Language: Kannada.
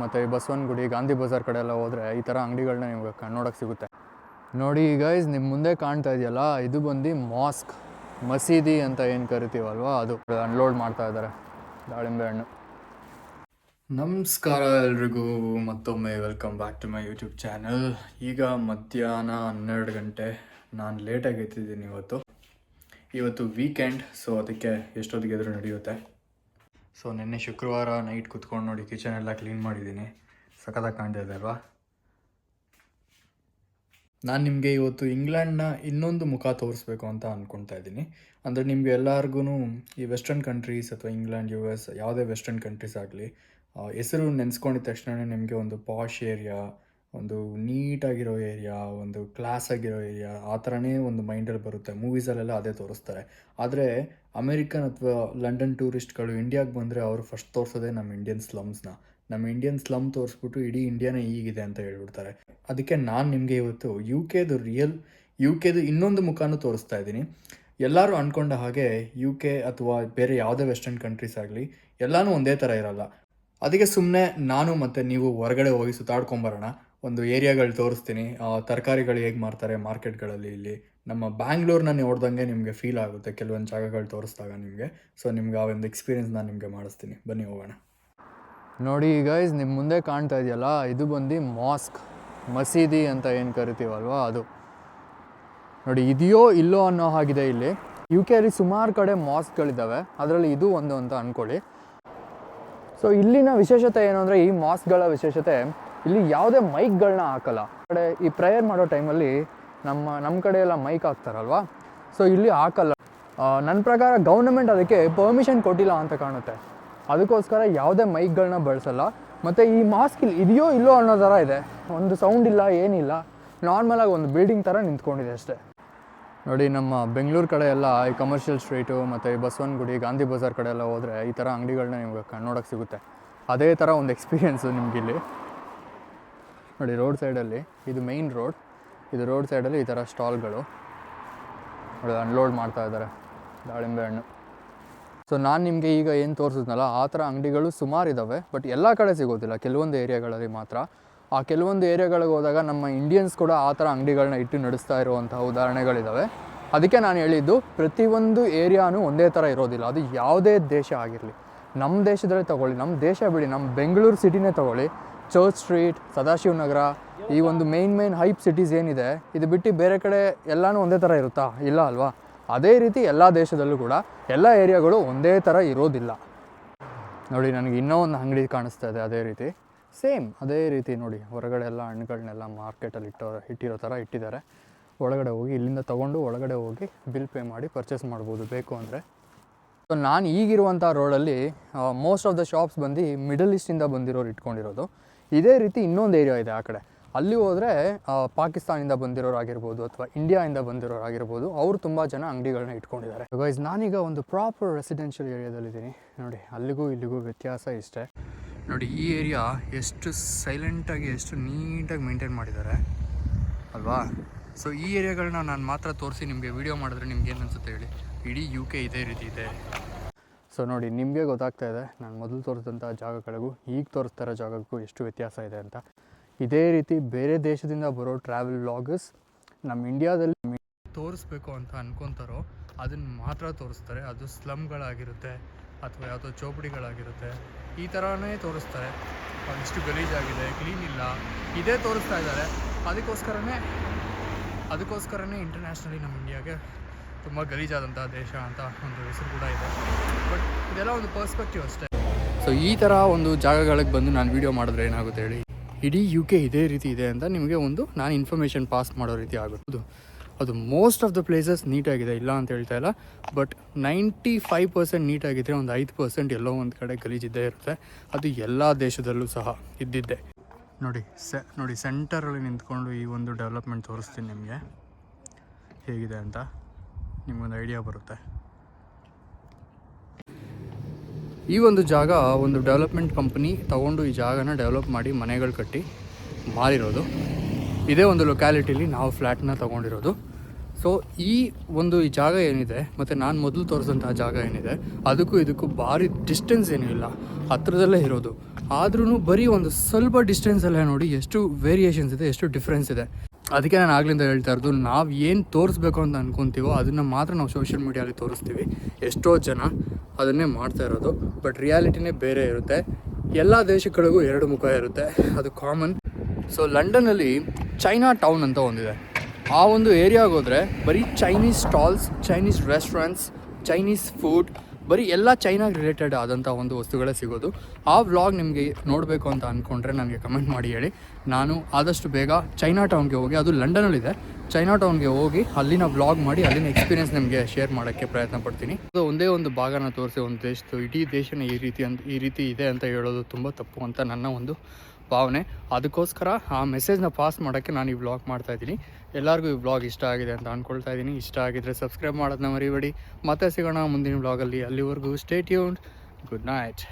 ಮತ್ತು ಬಸವನಗುಡಿ, ಗಾಂಧಿ ಬಜಾರ್ ಕಡೆ ಎಲ್ಲ ಹೋದರೆ ಈ ಥರ ಅಂಗಡಿಗಳನ್ನ ನಿಮ್ಗೆ ನೋಡೋಕ್ಕೆ ಸಿಗುತ್ತೆ. ನೋಡಿ ಗೈಸ್, ನಿಮ್ಮ ಮುಂದೆ ಕಾಣ್ತಾ ಇದೆಯಲ್ಲ, ಇದು ಬಂದು ಮಾಸ್ಕ್, ಮಸೀದಿ ಅಂತ ಏನು ಕರಿತೀವಲ್ವ, ಅದು ಅನ್ಲೋಡ್ ಮಾಡ್ತಾ ಇದ್ದಾರೆ ದಾಳಿಂಬೆ ಹಣ್ಣು. ನಮಸ್ಕಾರ ಎಲ್ರಿಗೂ, ಮತ್ತೊಮ್ಮೆ welcome back to my YouTube channel. ಈಗ ಮಧ್ಯಾಹ್ನ 12 ಗಂಟೆ. ನಾನು ಲೇಟಾಗಿ ಎತ್ತಿದ್ದೀನಿ ಇವತ್ತು ವೀಕೆಂಡ್, ಸೊ ಅದಕ್ಕೆ ಎಷ್ಟೊತ್ತಿಗೆ ಎದುರು ನಡೆಯುತ್ತೆ. ಸೊ ನಿನ್ನೆ ಶುಕ್ರವಾರ ನೈಟ್ ಕುತ್ಕೊಂಡು ನೋಡಿ ಕಿಚನ್ ಎಲ್ಲ ಕ್ಲೀನ್ ಮಾಡಿದ್ದೀನಿ. ಸಖತ್ತಾಗಿ ಕಾಣ್ತಾ ಇದೆ ಅಲ್ವಾ? ನಾನು ನಿಮಗೆ ಇವತ್ತು ಇಂಗ್ಲೆಂಡ್ನ ಇನ್ನೊಂದು ಮುಖ ತೋರಿಸ್ಬೇಕು ಅಂತ ಅಂದ್ಕೊಳ್ತಾ ಇದ್ದೀನಿ. ಅಂದರೆ ನಿಮಗೆ ಎಲ್ಲರಿಗೂ ಈ ವೆಸ್ಟರ್ನ್ ಕಂಟ್ರೀಸ್ ಅಥವಾ ಇಂಗ್ಲೆಂಡ್, US ಯಾವುದೇ ವೆಸ್ಟರ್ನ್ ಕಂಟ್ರೀಸ್ ಆಗಲಿ, ಹೆಸರು ನೆನೆಸ್ಕೊಂಡಿದ ತಕ್ಷಣ ನಿಮಗೆ ಒಂದು ಪಾಶ್ ಏರಿಯಾ, ಒಂದು ನೀಟಾಗಿರೋ ಏರಿಯಾ, ಒಂದು ಕ್ಲಾಸ್ ಆಗಿರೋ ಏರಿಯಾ, ಆ ಥರನೇ ಒಂದು ಮೈಂಡಲ್ಲಿ ಬರುತ್ತೆ. ಮೂವೀಸಲ್ಲೆಲ್ಲ ಅದೇ ತೋರಿಸ್ತಾರೆ. ಆದರೆ ಅಮೇರಿಕನ್ ಅಥವಾ ಲಂಡನ್ ಟೂರಿಸ್ಟ್ಗಳು ಇಂಡಿಯಾಗೆ ಬಂದರೆ ಅವರು ಫಸ್ಟ್ ತೋರಿಸೋದೇ ನಮ್ಮ ಇಂಡಿಯನ್ ಸ್ಲಮ್ಸ್ನ. ನಮ್ಮ ಇಂಡಿಯನ್ ಸ್ಲಮ್ ತೋರಿಸ್ಬಿಟ್ಟು ಇಡೀ ಇಂಡಿಯಾನೇ ಹೀಗಿದೆ ಅಂತ ಹೇಳ್ಬಿಡ್ತಾರೆ. ಅದಕ್ಕೆ ನಾನು ನಿಮಗೆ ಇವತ್ತು UK ಇನ್ನೊಂದು ಮುಖನೂ ತೋರಿಸ್ತಾ ಇದ್ದೀನಿ. ಎಲ್ಲರೂ ಅಂದ್ಕೊಂಡ ಹಾಗೆ UK ಅಥವಾ ಬೇರೆ ಯಾವುದೇ ವೆಸ್ಟರ್ನ್ ಕಂಟ್ರೀಸ್ ಆಗಲಿ ಎಲ್ಲನೂ ಒಂದೇ ಥರ ಇರಲ್ಲ. ಅದಕ್ಕೆ ಸುಮ್ಮನೆ ನಾನು ಮತ್ತು ನೀವು ಹೊರಗಡೆ ಹೋಗಿ ಸುತ್ತಾಡ್ಕೊಂಬರೋಣ. ಒಂದು ಏರಿಯಾಗಳು ತೋರಿಸ್ತೀನಿ, ತರಕಾರಿಗಳು ಹೇಗೆ ಮಾರ್ತಾರೆ ಮಾರ್ಕೆಟ್ಗಳಲ್ಲಿ. ಇಲ್ಲಿ ನಮ್ಮ ಬ್ಯಾಂಗ್ಳೂರ್ನ ನೋಡ್ದಂಗೆ ನಿಮಗೆ ಫೀಲ್ ಆಗುತ್ತೆ ಕೆಲವೊಂದು ಜಾಗಗಳು ತೋರಿಸಿದಾಗ ನಿಮಗೆ. ಸೊ ನಿಮ್ಗೆ ಆ ಒಂದು ಎಕ್ಸ್ಪೀರಿಯೆನ್ಸ್ ನಾನು ನಿಮಗೆ ಮಾಡಿಸ್ತೀನಿ, ಬನ್ನಿ ಹೋಗೋಣ. ನೋಡಿ ಗೈಸ್, ನಿಮ್ಮ ಮುಂದೆ ಕಾಣ್ತಾ ಇದೆಯಲ್ಲ, ಇದು ಬಂದು ಮಾಸ್ಕ್, ಮಸೀದಿ ಅಂತ ಏನು ಕರಿತೀವಲ್ವ, ಅದು ನೋಡಿ. ಇದೆಯೋ ಇಲ್ಲೋ ಅನ್ನೋ ಹಾಗಿದೆ. ಇಲ್ಲಿ UK ಸುಮಾರು ಕಡೆ ಮಾಸ್ಕ್ಗಳಿದ್ದಾವೆ, ಅದರಲ್ಲಿ ಇದು ಒಂದು ಅಂತ ಅಂದ್ಕೊಳ್ಳಿ. ಸೊ ಇಲ್ಲಿನ ವಿಶೇಷತೆ ಏನು ಅಂದರೆ, ಈ ಮಾಸ್ಕ್ಗಳ ವಿಶೇಷತೆ, ಇಲ್ಲಿ ಯಾವುದೇ ಮೈಕ್ಗಳನ್ನ ಹಾಕಲ್ಲ. ಕಡೆ ಈ ಪ್ರೇಯರ್ ಮಾಡೋ ಟೈಮಲ್ಲಿ ನಮ್ಮ ಕಡೆ ಎಲ್ಲ ಮೈಕ್ ಹಾಕ್ತಾರಲ್ವ, ಸೊ ಇಲ್ಲಿ ಹಾಕಲ್ಲ. ನನ್ನ ಪ್ರಕಾರ ಗೌರ್ಮೆಂಟ್ ಅದಕ್ಕೆ ಪರ್ಮಿಷನ್ ಕೊಟ್ಟಿಲ್ಲ ಅಂತ ಕಾಣುತ್ತೆ. ಅದಕ್ಕೋಸ್ಕರ ಯಾವುದೇ ಮೈಕ್ಗಳನ್ನ ಬಳಸಲ್ಲ. ಮತ್ತು ಈ ಮಾಸ್ಕ್ ಇಲ್ಲಿ ಇದೆಯೋ ಇಲ್ಲೋ ಅನ್ನೋ ಥರ ಇದೆ. ಒಂದು ಸೌಂಡ್ ಇಲ್ಲ, ಏನಿಲ್ಲ, ನಾರ್ಮಲಾಗಿ ಒಂದು ಬಿಲ್ಡಿಂಗ್ ಥರ ನಿಂತ್ಕೊಂಡಿದೆ ಅಷ್ಟೇ. ನೋಡಿ, ನಮ್ಮ ಬೆಂಗಳೂರು ಕಡೆ ಎಲ್ಲ ಈ ಕಮರ್ಷಿಯಲ್ ಸ್ಟ್ರೀಟು ಮತ್ತು ಈ ಬಸವನಗುಡಿ, ಗಾಂಧಿ ಬಜಾರ್ ಕಡೆ ಎಲ್ಲ ಹೋದರೆ ಈ ಥರ ಅಂಗಡಿಗಳನ್ನ ನಿಮ್ಗೆ ನೋಡೋಕ್ಕೆ ಸಿಗುತ್ತೆ. ಅದೇ ಥರ ಒಂದು ಎಕ್ಸ್ಪೀರಿಯೆನ್ಸು ನಿಮಗಿಲ್ಲಿ. ನೋಡಿ, ರೋಡ್ ಸೈಡಲ್ಲಿ ಇದು ಮೇಯ್ನ್ ರೋಡ್, ಇದು ರೋಡ್ ಸೈಡಲ್ಲಿ ಈ ಥರ ಸ್ಟಾಲ್ಗಳು ನೋಡಿ ಅನ್ಲೋಡ್ ಮಾಡ್ತಾ ಇದ್ದಾರೆ ದಾಳಿಂಬೆ ಹಣ್ಣು. ಸೊ ನಾನು ನಿಮಗೆ ಈಗ ಏನು ತೋರಿಸಿದ್ನಲ್ಲ, ಆ ಥರ ಅಂಗಡಿಗಳು ಸುಮಾರು ಇದ್ದಾವೆ. ಬಟ್ ಎಲ್ಲ ಕಡೆ ಸಿಗೋದಿಲ್ಲ, ಕೆಲವೊಂದು ಏರಿಯಾಗಳಲ್ಲಿ ಮಾತ್ರ. ಆ ಕೆಲವೊಂದು ಏರಿಯಾಗಳಿಗೆ ಹೋದಾಗ ನಮ್ಮ ಇಂಡಿಯನ್ಸ್ ಕೂಡ ಆ ಥರ ಅಂಗಡಿಗಳನ್ನ ಇಟ್ಟು ನಡೆಸ್ತಾ ಇರುವಂತಹ ಉದಾಹರಣೆಗಳಿದ್ದಾವೆ. ಅದಕ್ಕೆ ನಾನು ಹೇಳಿದ್ದು, ಪ್ರತಿಯೊಂದು ಏರಿಯಾನೂ ಒಂದೇ ಥರ ಇರೋದಿಲ್ಲ. ಅದು ಯಾವುದೇ ದೇಶ ಆಗಿರಲಿ, ನಮ್ಮ ದೇಶದಲ್ಲೇ ತೊಗೊಳ್ಳಿ, ನಮ್ಮ ದೇಶ ಬಿಡಿ, ನಮ್ಮ ಬೆಂಗಳೂರು ಸಿಟಿನೇ ತೊಗೊಳ್ಳಿ, ಚರ್ಚ್ ಸ್ಟ್ರೀಟ್, ಸದಾಶಿವನಗರ, ಈ ಒಂದು ಮೇನ್ ಹೈಪ್ ಸಿಟೀಸ್ ಏನಿದೆ, ಇದು ಬಿಟ್ಟು ಬೇರೆ ಕಡೆ ಎಲ್ಲನೂ ಒಂದೇ ಥರ ಇರುತ್ತಾ? ಇಲ್ಲ ಅಲ್ವಾ? ಅದೇ ರೀತಿ ಎಲ್ಲ ದೇಶದಲ್ಲೂ ಕೂಡ ಎಲ್ಲ ಏರಿಯಾಗಳು ಒಂದೇ ಥರ ಇರೋದಿಲ್ಲ. ನೋಡಿ, ನನಗೆ ಇನ್ನೂ ಒಂದು ಅಂಗಡಿ ಕಾಣಿಸ್ತಾ ಇದೆ, ಅದೇ ರೀತಿ ಸೇಮ್ ಅದೇ ರೀತಿ. ನೋಡಿ, ಹೊರಗಡೆ ಎಲ್ಲ ಹಣ್ಣುಗಳನ್ನೆಲ್ಲ ಮಾರ್ಕೆಟಲ್ಲಿ ಇಟ್ಟಿರೋ ಥರ ಇಟ್ಟಿದ್ದಾರೆ. ಒಳಗಡೆ ಹೋಗಿ ಇಲ್ಲಿಂದ ತೊಗೊಂಡು ಒಳಗಡೆ ಹೋಗಿ ಬಿಲ್ ಪೇ ಮಾಡಿ ಪರ್ಚೇಸ್ ಮಾಡ್ಬೋದು ಬೇಕು ಅಂದರೆ. ಸೊ ನಾನು ಈಗಿರುವಂಥ ರೋಡಲ್ಲಿ ಮೋಸ್ಟ್ ಆಫ್ ದ ಶಾಪ್ಸ್ ಬಂದು ಮಿಡಲ್ ಈಸ್ಟಿಂದ ಬಂದಿರೋರು ಇಟ್ಕೊಂಡಿರೋದು. ಇದೇ ರೀತಿ ಇನ್ನೊಂದು ಏರಿಯಾ ಇದೆ ಆ ಕಡೆ. ಅಲ್ಲಿ ಹೋದರೆ ಪಾಕಿಸ್ತಾನಿಂದ ಬಂದಿರೋರು ಆಗಿರ್ಬೋದು ಅಥವಾ ಇಂಡಿಯಾಯಿಂದ ಬಂದಿರೋರು ಆಗಿರ್ಬೋದು, ಅವರು ತುಂಬ ಜನ ಅಂಗಡಿಗಳನ್ನ ಇಟ್ಕೊಂಡಿದ್ದಾರೆ. ಗೈಸ್, ನಾನೀಗ ಒಂದು ಪ್ರಾಪರ್ ರೆಸಿಡೆನ್ಷಿಯಲ್ ಏರಿಯಾದಲ್ಲಿದ್ದೀನಿ. ನೋಡಿ, ಅಲ್ಲಿಗೂ ಇಲ್ಲಿಗೂ ವ್ಯತ್ಯಾಸ ಇಷ್ಟೇ. ನೋಡಿ, ಈ ಏರಿಯಾ ಎಷ್ಟು ಸೈಲೆಂಟಾಗಿ, ಎಷ್ಟು ನೀಟಾಗಿ ಮೇಂಟೈನ್ ಮಾಡಿದ್ದಾರೆ ಅಲ್ವಾ? ಸೊ ಈ ಏರಿಯಾಗಳನ್ನ ನಾನು ಮಾತ್ರ ತೋರಿಸಿ ನಿಮಗೆ ವಿಡಿಯೋ ಮಾಡಿದ್ರೆ ನಿಮ್ಗೆ ಏನು ಅನಿಸುತ್ತೆ ಹೇಳಿ? ಇಡೀ UK ಇದೇ ರೀತಿ ಇದೆ. ಸೊ ನೋಡಿ, ನಿಮಗೆ ಗೊತ್ತಾಗ್ತಾ ಇದೆ ನಾನು ಮೊದಲು ತೋರಿಸಿದಂಥ ಜಾಗಗಳಿಗೂ ಈಗ ತೋರಿಸ್ತಾ ಇರೋ ಜಾಗಕ್ಕೂ ಎಷ್ಟು ವ್ಯತ್ಯಾಸ ಇದೆ ಅಂತ. ಇದೇ ರೀತಿ ಬೇರೆ ದೇಶದಿಂದ ಬರೋ ಟ್ರಾವೆಲ್ ವ್ಲಾಗರ್ಸ್ ನಮ್ಮ ಇಂಡಿಯಾದಲ್ಲಿ ತೋರಿಸ್ಬೇಕು ಅಂತ ಅನ್ಕೊತಾರೋ ಅದನ್ನು ಮಾತ್ರ ತೋರಿಸ್ತಾರೆ. ಅದು ಸ್ಲಮ್ಗಳಾಗಿರುತ್ತೆ ಅಥವಾ ಯಾವುದೋ ಚೌಪಡಿಗಳಾಗಿರುತ್ತೆ, ಈ ಥರನೇ ತೋರಿಸ್ತಾರೆ. ಇಷ್ಟು ಗಲೀಜಾಗಿದೆ, ಕ್ಲೀನ್ ಇಲ್ಲ, ಇದೇ ತೋರಿಸ್ತಾ ಇದ್ದಾರೆ. ಅದಕ್ಕೋಸ್ಕರನೇ ಇಂಟರ್ನ್ಯಾಷನಲಿ ನಮ್ಮ ಇಂಡಿಯಾಗೆ ತುಂಬ ಗಲೀಜಾದಂಥ ದೇಶ ಅಂತ ಒಂದು ಹೆಸರು ಕೂಡ ಇದೆ. ಬಟ್ ಇದೆಲ್ಲ ಒಂದು ಪರ್ಸ್ಪೆಕ್ಟಿವ್ ಅಷ್ಟೇ. ಸೊ ಈ ಥರ ಒಂದು ಜಾಗಗಳಿಗೆ ಬಂದು ನಾನು ವೀಡಿಯೋ ಮಾಡಿದ್ರೆ ಏನಾಗುತ್ತೆ ಹೇಳಿ? ಇಡೀ UK ಇದೇ ರೀತಿ ಇದೆ ಅಂತ ನಿಮಗೆ ಒಂದು ನಾನು ಇನ್ಫಾರ್ಮೇಷನ್ ಪಾಸ್ ಮಾಡೋ ರೀತಿ ಆಗುತ್ತೆ. ಅದು ಮೋಸ್ಟ್ ಆಫ್ ದ ಪ್ಲೇಸಸ್ ನೀಟಾಗಿದೆ, ಇಲ್ಲ ಅಂತ ಹೇಳ್ತಾ ಇಲ್ಲ. ಬಟ್ 95% ನೀಟಾಗಿದ್ದರೆ ಒಂದು 5% ಎಲ್ಲೋ ಒಂದು ಕಡೆ ಗಲೀಜಿದ್ದೇ ಇರುತ್ತೆ. ಅದು ಎಲ್ಲ ದೇಶದಲ್ಲೂ ಸಹ ಇದ್ದಿದ್ದೆ. ನೋಡಿ ಸೆಂಟರಲ್ಲಿ ನಿಂತ್ಕೊಂಡು ಈ ಒಂದು ಡೆವಲಪ್ಮೆಂಟ್ ತೋರಿಸ್ತೀನಿ ನಿಮಗೆ ಹೇಗಿದೆ ಅಂತ, ನಿಮಗೊಂದು ಐಡಿಯಾ ಬರುತ್ತೆ. ಈ ಒಂದು ಜಾಗ ಒಂದು ಡೆವಲಪ್ಮೆಂಟ್ ಕಂಪ್ನಿ ತೊಗೊಂಡು ಈ ಜಾಗನ ಡೆವಲಪ್ ಮಾಡಿ ಮನೆಗಳು ಕಟ್ಟಿ ಮಾರಿರೋದು. ಇದೇ ಒಂದು ಲೊಕ್ಯಾಲಿಟಿಲಿ ನಾವು ಫ್ಲ್ಯಾಟ್ನ ತೊಗೊಂಡಿರೋದು. ಸೊ ಈ ಜಾಗ ಏನಿದೆ ಮತ್ತು ನಾನು ಮೊದಲು ತೋರಿಸಿದಂಥ ಜಾಗ ಏನಿದೆ, ಅದಕ್ಕೂ ಇದಕ್ಕೂ ಭಾರಿ ಡಿಸ್ಟೆನ್ಸ್ ಏನೂ ಇಲ್ಲ, ಹತ್ತಿರದಲ್ಲೇ ಇರೋದು. ಆದ್ರೂ ಬರೀ ಒಂದು ಸ್ವಲ್ಪ ಡಿಸ್ಟೆನ್ಸಲ್ಲೇ ನೋಡಿ ಎಷ್ಟು ವೇರಿಯೇಷನ್ಸ್ ಇದೆ, ಎಷ್ಟು ಡಿಫ್ರೆನ್ಸ್ ಇದೆ. ಅದಕ್ಕೆ ನಾನು ಆಗ್ಲಿಂದ ಹೇಳ್ತಾ ಇರೋದು, ನಾವು ಏನು ತೋರಿಸ್ಬೇಕು ಅಂತ ಅಂದ್ಕೊತೀವೋ ಅದನ್ನು ಮಾತ್ರ ನಾವು ಸೋಷಿಯಲ್ ಮೀಡಿಯಲ್ಲಿ ತೋರಿಸ್ತೀವಿ. ಎಷ್ಟೋ ಜನ ಅದನ್ನೇ ಮಾಡ್ತಾ ಇರೋದು, ಬಟ್ ರಿಯಾಲಿಟಿನೇ ಬೇರೆ ಇರುತ್ತೆ. ಎಲ್ಲ ದೇಶಗಳಿಗೂ ಎರಡು ಮುಖ ಇರುತ್ತೆ, ಅದು ಕಾಮನ್. ಸೊ ಲಂಡನ್ನಲ್ಲಿ ಚೈನಾ ಟೌನ್ ಅಂತ ಒಂದಿದೆ. ಆ ಒಂದು ಏರಿಯಾಗೆ ಹೋದರೆ ಬರೀ Chinese stalls, Chinese restaurants, Chinese food, ಬರೀ ಎಲ್ಲ ಚೈನಾಗೆ ರಿಲೇಟೆಡ್ ಆದಂಥ ಒಂದು ವಸ್ತುಗಳೇ ಸಿಗೋದು. ಆ ವ್ಲಾಗ್ ನಿಮಗೆ ನೋಡಬೇಕು ಅಂತ ಅಂದ್ಕೊಂಡ್ರೆ ನನಗೆ ಕಮೆಂಟ್ ಮಾಡಿ ಹೇಳಿ. ನಾನು ಆದಷ್ಟು ಬೇಗ ಚೈನಾ ಟೌನ್ಗೆ ಹೋಗಿ, ಅದು ಲಂಡನಲ್ಲಿದೆ, ಚೈನಾ ಟೌನ್ಗೆ ಹೋಗಿ ಅಲ್ಲಿನ ವ್ಲಾಗ್ ಮಾಡಿ ಅಲ್ಲಿನ ಎಕ್ಸ್ಪೀರಿಯೆನ್ಸ್ ನಿಮಗೆ ಶೇರ್ ಮಾಡೋಕ್ಕೆ ಪ್ರಯತ್ನ ಪಡ್ತೀನಿ. ಅದು ಒಂದೇ ಒಂದು ಭಾಗನ ತೋರಿಸಿ ಒಂದು ದೇಶದ್ದು ಇಡೀ ದೇಶನೇ ಈ ರೀತಿ ಇದೆ ಅಂತ ಹೇಳೋದು ತುಂಬ ತಪ್ಪು ಅಂತ ನನ್ನ ಒಂದು ಭಾವನೆ. ಅದಕ್ಕೋಸ್ಕರ ಆ ಮೆಸೇಜ್ನ ಪಾಸ್ ಮಾಡೋಕ್ಕೆ ನಾನು ಈ ವ್ಲಾಗ್ ಮಾಡ್ತಾಯಿದ್ದೀನಿ. ಎಲ್ಲರಿಗೂ ಈ ವ್ಲಾಗ್ ಇಷ್ಟ ಆಗಿದೆ ಅಂತ ಅಂದ್ಕೊಳ್ತಾ ಇದ್ದೀನಿ. ಇಷ್ಟ ಆಗಿದ್ದರೆ ಸಬ್ಸ್ಕ್ರೈಬ್ ಮಾಡೋದನ್ನ ಮರಿಬೇಡಿ. ಮತ್ತೆ ಸಿಗೋಣ ಮುಂದಿನ ವ್ಲಾಗಲ್ಲಿ. ಅಲ್ಲಿವರೆಗೂ ಸ್ಟೇ ಟ್ಯೂನ್ಡ್. Good night.